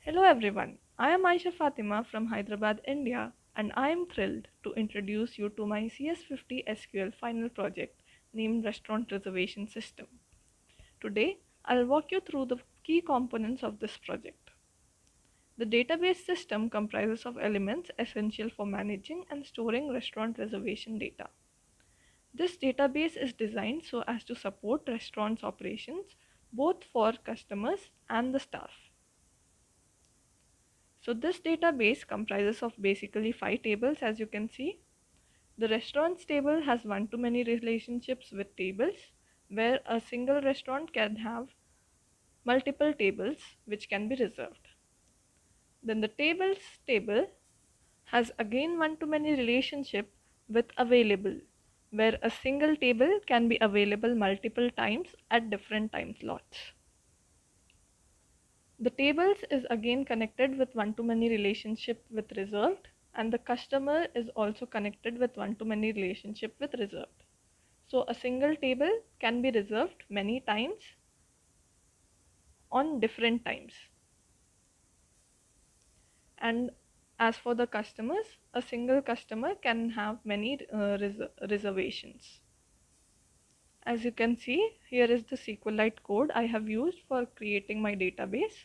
Hello everyone, I am Aisha Fatima from Hyderabad, India, and I am thrilled to introduce you to my CS50 SQL final project named Restaurant Reservation System. Today, I'll walk you through the key components of this project. The database system comprises of elements essential for managing and storing restaurant reservation data. This database is designed so as to support restaurants' operations both for customers and the staff. So this database comprises of basically 5 tables, as you can see. The restaurants table has one-to-many relationships with tables, where a single restaurant can have multiple tables which can be reserved. Then the tables table has again one-to-many relationship with available, where a single table can be available multiple times at different time slots. The tables is again connected with one-to-many relationship with reserved, and the customer is also connected with one-to-many relationship with reserved. So a single table can be reserved many times on different times. And as for the customers, a single customer can have many reservations. As you can see, here is the SQLite code I have used for creating my database.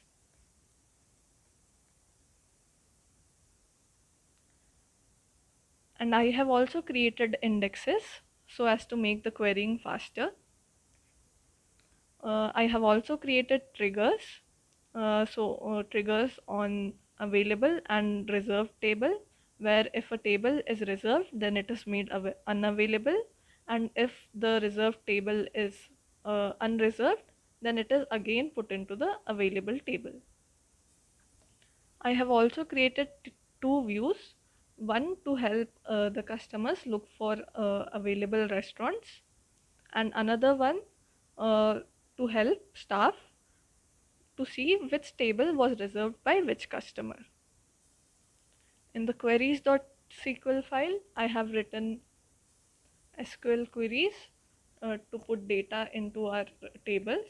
And I have also created indexes so as to make the querying faster. I have also created triggers, triggers on available and reserved table, where if a table is reserved then it is made unavailable, and if the reserved table is unreserved then it is again put into the available table. I have also created two views, one to help the customers look for available restaurants, and another one to help staff to see which table was reserved by which customer. In the queries.sql file, I have written SQL queries to put data into our tables,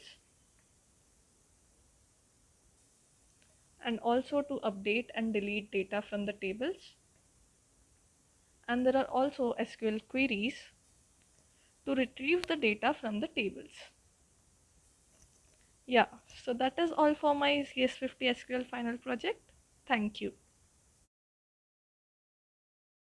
and also to update and delete data from the tables. And there are also SQL queries to retrieve the data from the tables. Yeah, so that is all for my CS50 SQL final project. Thank you.